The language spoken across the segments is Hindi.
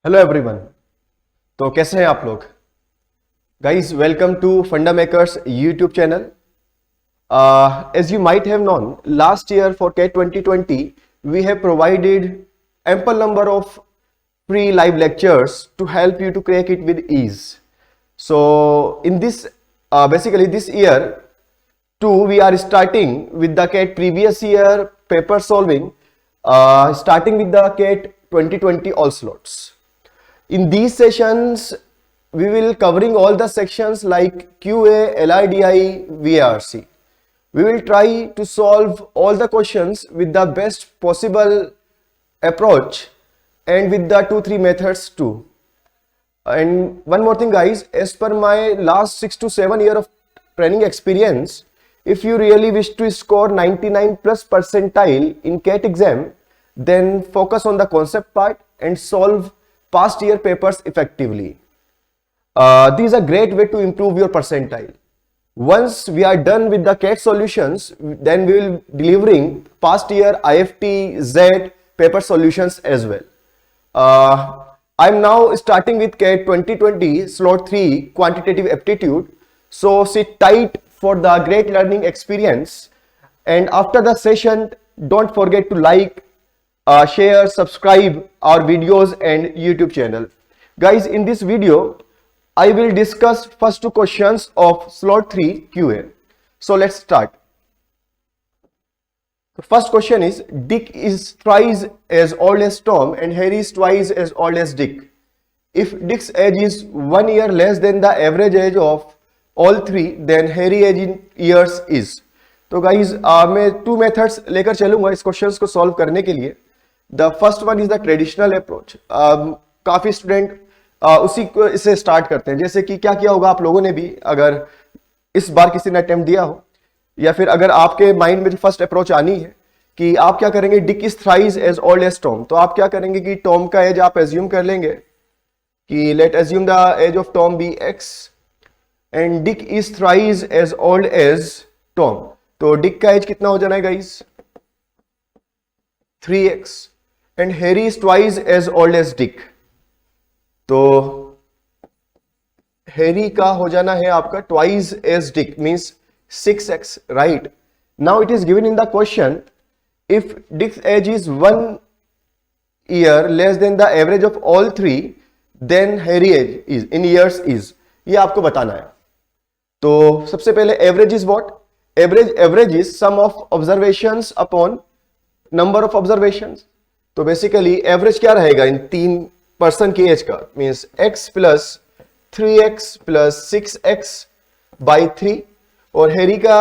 Hello everyone. तो कैसे हैं आप लोग गाइस? वेलकम टू फंडा makers YouTube channel. as you might have known, last year for CAT 2020 we have provided ample number of free live lectures to help you to crack it with ease. So in this basically this year too we are starting with the CAT previous year paper solving, starting with the CAT 2020 all slots. In these sessions, we will covering all the sections like QA, LIDI, VARC. We will try to solve all the questions with the best possible approach and with the 2-3 methods too. And one more thing guys, as per my last 6 to 7 year of training experience, if you really wish to score 99 plus percentile in CAT exam, then focus on the concept part and solve past year papers effectively. These are great way to improve your percentile. Once we are done with the CAT solutions, then we will delivering past year IFT, Z paper solutions as well. I'm now starting with CAT 2020 slot 3 quantitative aptitude. So sit tight for the great learning experience. And after the session, don't forget to like, share, subscribe our videos and YouTube channel. Guys, in this video, I will discuss first two questions of slot 3 QA. So let's start. The first question is, Dick is thrice as old as Tom and Harry is twice as old as Dick. If Dick's age is 1 year less than the average age of all three, then Harry age in years is. तो गाइज मैं 2 मेथड्स लेकर चलूंगा इस क्वेश्चंस को सॉल्व करने के लिए. The first one is the traditional approach. काफी स्टूडेंट उसी को इसे स्टार्ट करते हैं. जैसे कि क्या किया होगा आप लोगों ने भी, अगर इस बार किसी ने अटेम्प्ट दिया हो, या फिर अगर आपके माइंड में जो फर्स्ट अप्रोच आनी है कि आप क्या करेंगे, Dick is thrice as old as Tom, तो आप क्या करेंगे कि टॉम का एज आप एज्यूम कर लेंगे कि let assume the age of Tom be X and Dick is thrice as old as Tom. तो डिक का एज कितना हो जाना है guys? 3x. And Harry is twice as old as Dick. तो हैरी का हो जाना है आपका twice as Dick, means 6x, right? Now it is given in the question, if Dick's age is 1 year less than the average of all three, then Harry age is in years is. ये आपको बताना है. तो सबसे पहले average is what? Average is sum of observations upon number of observations. तो बेसिकली एवरेज क्या रहेगा इन 3 पर्सन की एज का, means x plus 3x plus 6x by 3. और हैरी का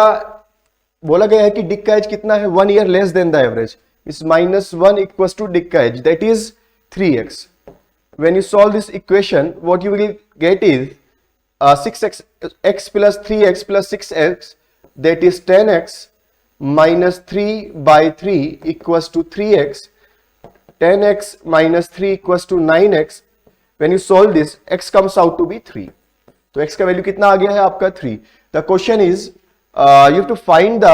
बोला गया है कि डिक का एज कितना है? 1 year less than the average, इस -1 इक्वल्स टू डिक का age, that is 3x. when you solve this equation, what you will get is 6x x plus 3x plus 6x, that is 10x minus 3 by 3 equals to 3x. 10x minus 3 equals to 9x. when you solve this, x comes out to be 3. तो x का वैल्यू कितना आ गया है आपका? 3. the question is you have to find the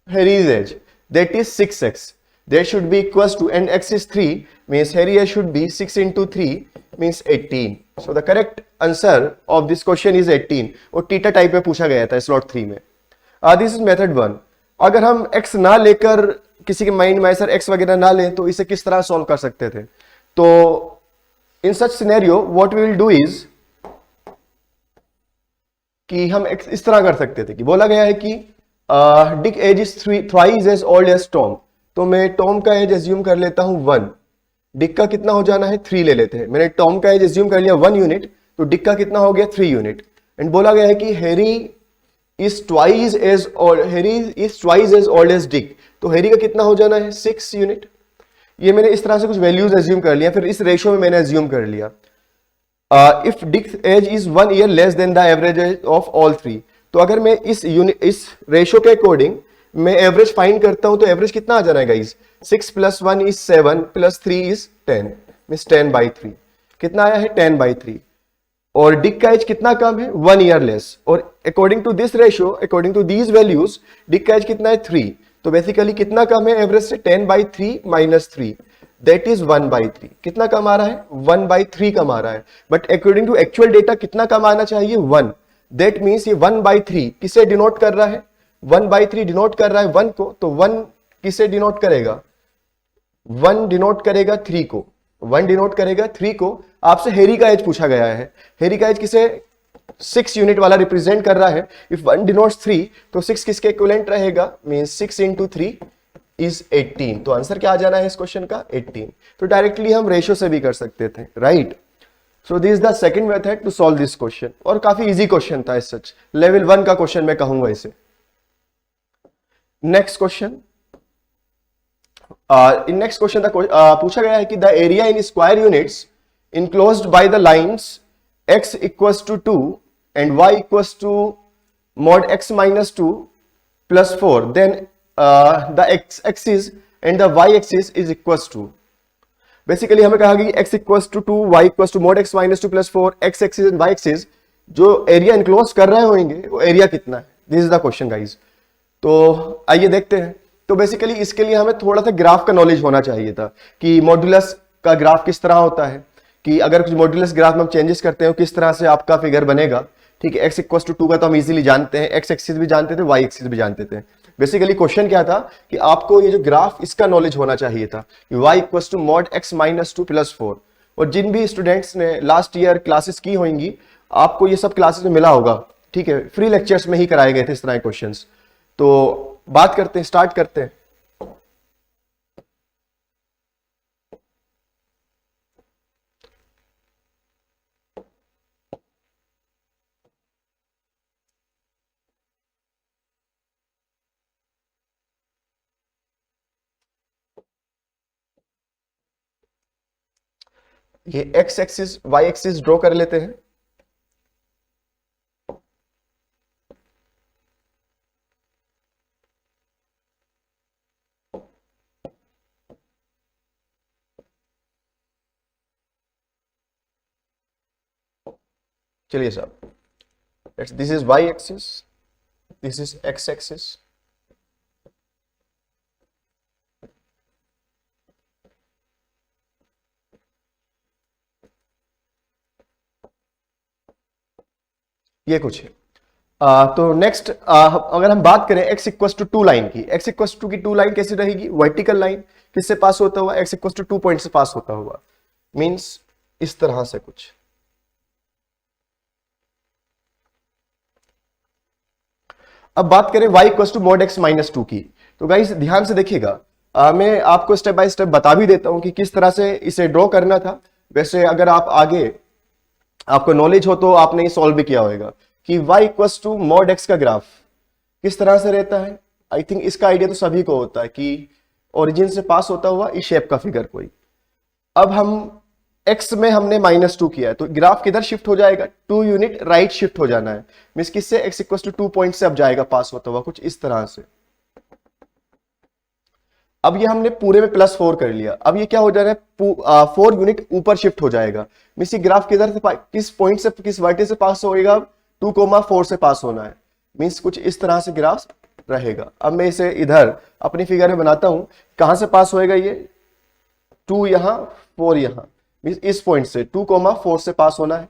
Harry's age, that is 6x. that should be equals to, and x is 3, means Harry age should be 6 into 3 means 18. so the correct answer of this question is 18. और टीटा टाइप में पूछा गया था स्लॉट 3 में. This is method 1. अगर हम x ना लेकर, किसी के माइंड में सर x वगैरह ना लें, तो इसे किस तरह सॉल्व कर सकते थे? तो in such scenario what we will do is कि हम इस तरह कर सकते थे कि बोला गया है कि Dick age is thrice as old as Tom. तो मैं टॉम का एज एज्यूम कर लेता हूं 1. डिक का कितना हो जाना है? 3 ले लेते हैं. मैंने टॉम का एज एज्यूम कर लिया 1 यूनिट, तो डिक का कितना हो गया? 3 यूनिट. एंड बोला गया है कि Harry is twice as old as Dick. तो हैरी का कितना हो जाना है? 6 यूनिट. ये मैंने इस तरह से कुछ वैल्यूज एज्यूम कर लिया, फिर इस रेशियो में मैंने एज्यूम कर लिया. If Dick's age is 1 year less than the average age of all three, तो अगर मैं इस रेशियो के अकॉर्डिंग मैं एवरेज फाइंड करता हूं, तो एवरेज कितना आ जाना है guys? 6 plus 1 is 7 plus 3 is 10, means 10 by 3. कितना आया है? 10 by 3. और डिक का एज कितना कम है? 1 year लेस. और according to this ratio, according to these values, Dick का एज कितना है? 3. तो बेसिकली कितना कम है एवरेज से? 10 by 3 minus 3. That is 1/3। कितना कम आ रहा है? 1/3 कम आ रहा है, but according to actual data कितना कम आना चाहिए? 1। दैट मीन्स ये 1/3 किसे डिनोट कर रहा है? 1/3 डिनोट कर रहा है 1 को, तो 1 किसे डिनोट करेगा? 1 डिनोट करेगा 3 को, 1 डिनोट करेगा 3 को। आपसे हेरी का एज पूछा गया है, हेरी का एज किसे 6 यूनिट वाला रिप्रेजेंट कर रहा है। इफ 1 डिनोट्स 3 तो 6 किसके इक्विवेलेंट रहेगा? Means 6 into 3 is 18। तो आंसर क्या आ जाना है इस क्वेश्चन का? 18। तो डायरेक्टली हम रेशियो से भी कर सकते थे, right. So this is the second method to solve this question, और काफी इजी क्वेश्चन था इस सच, लेवल 1 का क्वेश्चन मैं कहूंगा इसे। Next question, in next question पूछा गया है कि the area in square units enclosed by the lines x equals to 2 and y equals to mod x minus 2 plus 4, then the x axis and the y axis is equals to, basically हमें कहा कि x equals to 2, y equals to mod x minus 2 plus 4, x axis and y axis जो एरिया इनक्लोज कर रहे होंगे वो एरिया कितना है? This is the question guys. तो आइए देखते हैं। तो बेसिकली इसके लिए हमें थोड़ा सा ग्राफ का नॉलेज होना चाहिए था कि मॉड्यूलस का ग्राफ किस तरह होता है, कि अगर कुछ मॉड्यूलस ग्राफ में हम चेंजेस करते हैं किस तरह से आपका फिगर बनेगा। ठीक है, x इक्वल्स टू 2 का तो हम इजीली जानते हैं, x एक्सिस भी जानते थे, y एक्सिस भी जानते थे। बेसिकली क्वेश्चन क्या था कि आपको ये जो ग्राफ इसका नॉलेज होना चाहिए था कि y equals to mod x minus 2 plus 4। और जिन भी स्टूडेंट्स ने लास्ट ईयर क्लासेस की होंगी आपको ये सब क्लासेस में मिला होगा। ठीक है, फ्री लेक्चर्स में ही कराए गए थे इस तरह के क्वेश्चंस। तो बात करते हैं, स्टार्ट करते हैं। ये x axis y axis draw कर लेते हैं। चलिए साहब, this is y axis, this is x axis. ये कुछ है। तो नेक्स्ट अगर हम बात करें x इक्वल्स टू 2 लाइन की, x इक्वल्स टू की 2 लाइन कैसी रहेगी? वर्टिकल लाइन किससे पास होता हुआ? x इक्वल्स टू 2 पॉइंट से पास होता हुआ, मींस इस तरह से कुछ। अब बात करें y equals to mod x minus 2 की, तो गाइस ध्यान से देखिएगा, मैं आपको स्टेप बाय स्टेप बता भी देता हूं कि किस तरह से इसे ड्रॉ करना था। वैसे अगर आप आगे आपको नॉलेज हो तो आपने ये सॉल्व भी किया होगा कि y equals to mod x का ग्राफ किस तरह से रहता है। आई थिंक इसका आइडिया तो सभी को होता है कि ओरिजिन से पास होता हुआ इस शेप का फिगर कोई। अब हम x में हमने -2 किया है तो ग्राफ किधर शिफ्ट हो जाएगा? 2 यूनिट राइट शिफ्ट हो जाना है। मींस किससे? x इक्वल्स टू 2 पॉइंट से अब जाएगा पास होता हुआ कुछ इस तरह से। अब ये हमने पूरे में +4 कर लिया। अब ये क्या हो जा रहा है? 4 यूनिट ऊपर शिफ्ट हो जाएगा। मींस ये ग्राफ किधर से किस पॉइंट से किस वर्टेक्स से पास होएगा? 2,4 से पास होना है। मींस कुछ इस तरह से ग्राफ रहेगा। अब मैं इसे इधर अपनी फिगर में बनाता हूं। कहां से पास होएगा ये? 2 यहां, 4 यहां। मींस इस पॉइंट से 2,4 से पास होना है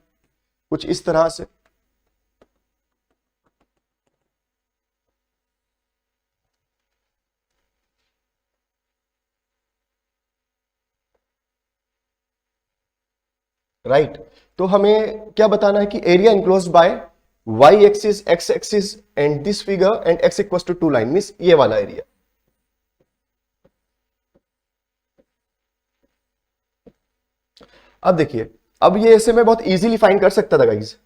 कुछ इस तरह से। राइट तो हमें क्या बताना है कि area enclosed by y axis, x axis and this figure and x equals to 2 line, means ये वाला एरिया। अब देखिए, अब ये ऐसे मैं बहुत इजीली फाइंड कर सकता था गाइस।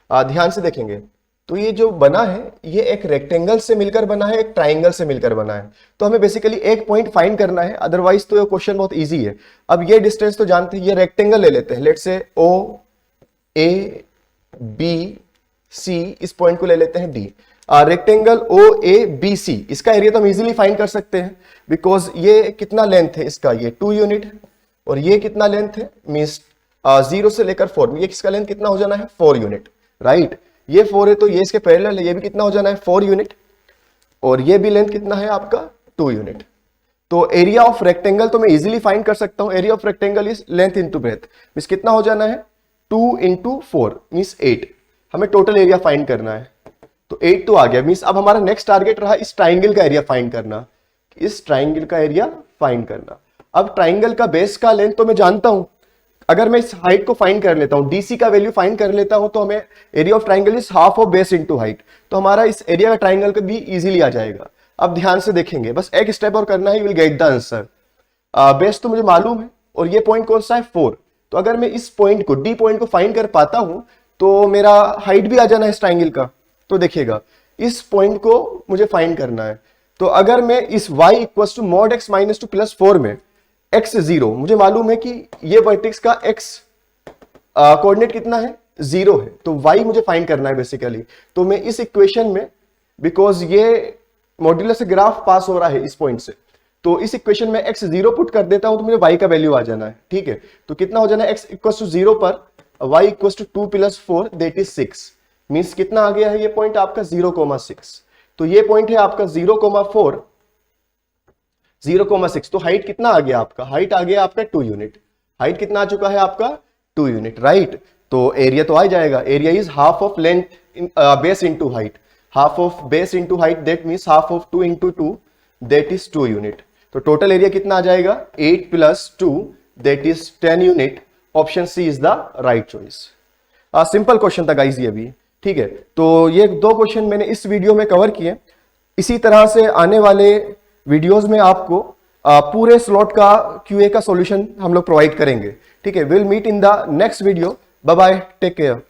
ध्यान से देखेंगे तो ये जो बना है ये एक रेक्टेंगल से मिलकर बना है, एक ट्राइंगल से मिलकर बना है। तो हमें बेसिकली एक पॉइंट फाइंड करना है, अदरवाइज तो ये क्वेश्चन बहुत इजी है। अब ये डिस्टेंस तो जानते हैं, ये रेक्टेंगल ले लेते हैं। Let's say O A B सी, इस पॉइंट को ले लेते हैं D. Rectangle O A B C, इसका एरिया तो हम इजीली फाइंड कर सकते हैं बिकॉज ये कितना लेंथ है इसका? ये 2 यूनिट। और ये कितना लेंथ है? मीन्स 0 से लेकर 4, ये किसका लेंथ कितना हो जाना है? 4 यूनिट। राइट, ये 4 है तो ये इसके पैरेलल है, ये भी कितना हो जाना है? 4 यूनिट। और ये भी लेंथ कितना है आपका 2 यूनिट। तो एरिया ऑफ रेक्टेंगल तो मैं इजीली फाइंड कर सकता हूं, area of rectangle is length into breadth, means कितना हो जाना है 2 इंटू 4 मींस 8। हमें टोटल एरिया फाइंड करना है, तो 8 तो आ गया। मींस अब हमारा नेक्स्ट टारगेट रहा इस ट्राइंगल का एरिया फाइंड करना, इस ट्राइंगल का एरिया फाइंड करना। अब ट्राइंगल का बेस का लेंथ तो मैं जानता हूं, अगर मैं इस हाइट को फाइंड कर लेता हूं, डीसी का वैल्यू फाइंड कर लेता हूं, तो हमें area of triangle is half of base into height, तो हमारा इस एरिया का ट्राइंगल का भी इजीली आ जाएगा। अब ध्यान से देखेंगे, बस एक स्टेप और करना है, you will get the answer. Base तो मुझे मालूम है और ये पॉइंट कौन सा है 4, तो अगर मैं इस पॉइंट को डी पॉइंट को फाइंड कर पाता हूं तो मेरा हाइट भी आ जाना है इस ट्राइंगल का। तो देखिएगा इस पॉइंट को मुझे फाइंड करना है, तो अगर मैं इस y equal to mod x minus 2 plus 4 में x 0, मुझे मालूम है कि ये वर्टेक्स का x कोऑर्डिनेट कितना है 0 है, तो y मुझे फाइंड करना है बेसिकली। तो मैं इस इक्वेशन में, बिकॉज ये मॉड्यूलस ग्राफ पास हो रहा है इस पॉइंट से, तो इस इक्वेशन में x 0 पुट कर देता हूं तो मुझे y का वैल्यू आ जाना है। ठीक है, तो कितना हो जाना है x इक्वल टू 0 पर y equal to 2 plus 4 that is 6, means कितना आ गया है ये पॉइंट आपका 0,6। तो ये पॉइंट है आपका 0,4 0,6। तो हाइट कितना आ गया आपका, हाइट आ गया आपका 2 यूनिट। हाइट कितना आ चुका है आपका 2 यूनिट, राइट। तो एरिया तो आ जाएगा, area is half of length base into height, half of base into height that means half of 2 into 2 that is 2 unit. तो टोटल एरिया कितना आ जाएगा 8 plus 2 that is 10 unit. Option C is the right choice. Simple question था गाइस ये भी, ठीक है। तो ये 2 क्वेश्चन मैंने इस वीडियो में कवर किए। इसी तरह से आने वाले वीडियोस में आपको पूरे स्लॉट का क्यूए का सॉल्यूशन हम लोग प्रोवाइड करेंगे, ठीक है। Will meet in the next video, bye bye, take care.